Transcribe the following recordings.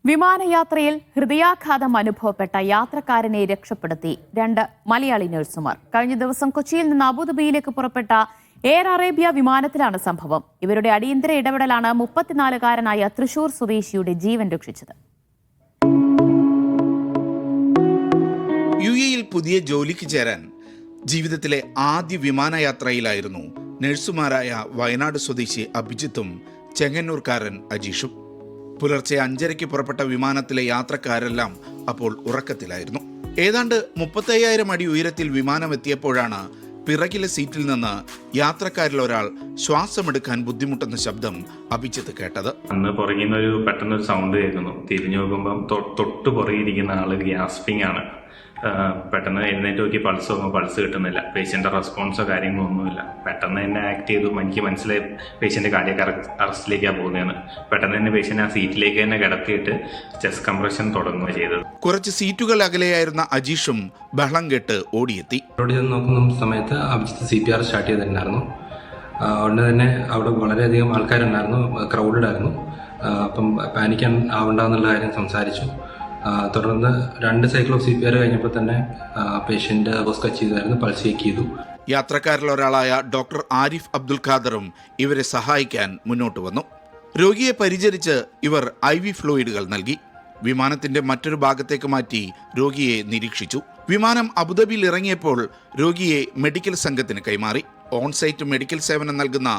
വിമാനയാത്രയിൽ ഹൃദയാഘാതം അനുഭവപ്പെട്ട യാത്രക്കാരനെ രക്ഷപ്പെടുത്തി 2 മലയാളി നഴ്സുമാർ. കഴിഞ്ഞ ദിവസം കൊച്ചിയിൽ നിന്ന് അബുദാബിയിലേക്ക് പുറപ്പെട്ട എയർ അറേബ്യ വിമാനത്തിലാണ് സംഭവം. ഇവരുടെ അടിയന്തര ഇടപെടലാണ് 34-കാരനായ തൃശൂർ സ്വദേശിയുടെ ജീവൻ രക്ഷിച്ചത്. യുഎഇയിൽ പുതിയ ജോലിക്ക് ചേരാൻ ജീവിതത്തിലെ ആദ്യ വിമാനയാത്രയിലായിരുന്നു നഴ്സുമാരായ വയനാട് സ്വദേശി അഭിജിത്തും ചെങ്ങന്നൂർക്കാരൻ അജീഷും. പുലർച്ചെ 5:30 പുറപ്പെട്ട വിമാനത്തിലെ യാത്രക്കാരെല്ലാം അപ്പോൾ ഉറക്കത്തിലായിരുന്നു. ഏതാണ്ട് 35,000 അടി ഉയരത്തിൽ വിമാനം എത്തിയപ്പോഴാണ് പിറകിലെ സീറ്റിൽ നിന്ന് യാത്രക്കാരിൽ ഒരാൾ ശ്വാസമെടുക്കാൻ ബുദ്ധിമുട്ടുന്ന ശബ്ദം അഭിജിത്ത് കേട്ടത്. അന്ന് പുറകിന്നൊരു പെട്ടെന്നൊരു സൗണ്ട് കേൾക്കുന്നു. തിരിഞ്ഞു നോക്കുമ്പം തൊട്ട് പുറകിരിക്കുന്ന ആള് ഗ്യാസ്പിംഗ് ആണ്. പെട്ടെന്ന് എഴുന്നേറ്റ് നോക്കി പൾസ് കിട്ടുന്നില്ല. പേഷ്യന്റെ റെസ്പോൺസോ കാര്യങ്ങളോ ഒന്നുമില്ല. പെട്ടെന്ന് തന്നെ ആക്ട് ചെയ്തു. എനിക്ക് മനസ്സിലായി പേഷ്യന്റ് കാർഡിയാക് അറസ്റ്റിലേക്കാണ് പോകുന്നതെന്ന്. പെട്ടെന്ന് തന്നെ പേഷ്യന്റ് ആ സീറ്റിലേക്ക് തന്നെ കിടത്തിയിട്ട് ചെസ്റ്റ് കംപ്രഷൻ തുടങ്ങുക ചെയ്തത്. കുറച്ച് സീറ്റുകൾ അകലെയായിരുന്ന അജീഷും ബഹളം കേട്ട് ഓടിയെത്തി. നോക്കുന്ന സമയത്ത് അഭിജിത്ത് CPR സ്റ്റാർട്ട് ചെയ്തിട്ടുണ്ടായിരുന്നു. അതുകൊണ്ട് തന്നെ അവിടെ വളരെയധികം ആൾക്കാരുണ്ടായിരുന്നു, ക്രൗഡഡ് ആയിരുന്നു. അപ്പം പാനിക്കാൻ ആവണ്ടെന്നുള്ള കാര്യം സംസാരിച്ചു. തുടർന്ന് 2 സൈക്കിൾ ഓഫ് CPR കഴിഞ്ഞപ്പോൾ തന്നെ പേഷ്യന്റ് ഹോസ്കച്ച് ചെയ്തായിരുന്നു, പൾസ് ചെക്ക് ചെയ്തു. യാത്രക്കാരിൽ ഒരാളായ ഡോക്ടർ ആരിഫ് അബ്ദുൽ ഖാദറും ഇവരെ സഹായിക്കാൻ മുന്നോട്ട് വന്നു. രോഗിയെ പരിചരിച്ച് ഇവർ IV ഫ്ലൂയിഡുകൾ നൽകി. വിമാനത്തിന്റെ മറ്റൊരു ഭാഗത്തേക്ക് മാറ്റി രോഗിയെ നിരീക്ഷിച്ചു. വിമാനം അബുദാബിയിൽ ഇറങ്ങിയപ്പോൾ രോഗിയെ മെഡിക്കൽ സംഘത്തിന് കൈമാറി. ഓൺസൈറ്റ് മെഡിക്കൽ സേവനം നൽകുന്ന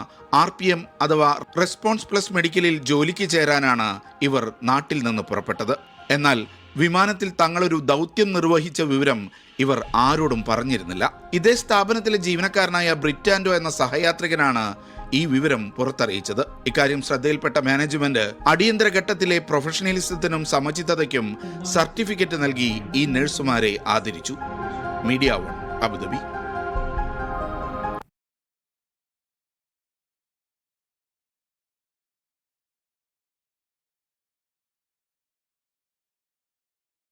RPM അഥവാ റെസ്പോൺസ് പ്ലസ് മെഡിക്കലിൽ ജോലിക്ക് ചേരാനാണ് ഇവർ നാട്ടിൽ നിന്ന് പുറപ്പെട്ടത്. എന്നാൽ വിമാനത്തിൽ തങ്ങളൊരു ദൗത്യം നിർവഹിച്ച വിവരം ഇവർ ആരോടും പറഞ്ഞിരുന്നില്ല. ഇതേ സ്ഥാപനത്തിലെ ജീവനക്കാരനായ ബ്രിറ്റാൻഡോ എന്ന സഹയാത്രികനാണ് ഈ വിവരം പുറത്തറിയിച്ചത്. ഇക്കാര്യം ശ്രദ്ധയിൽപ്പെട്ട മാനേജ്മെന്റ് അടിയന്തര ഘട്ടത്തിലെ പ്രൊഫഷണലിസത്തിനും സമചിത്തതയ്ക്കും സർട്ടിഫിക്കറ്റ് നൽകി ഈ നഴ്സുമാരെ ആദരിച്ചു. Media 1 Abu Dhabi.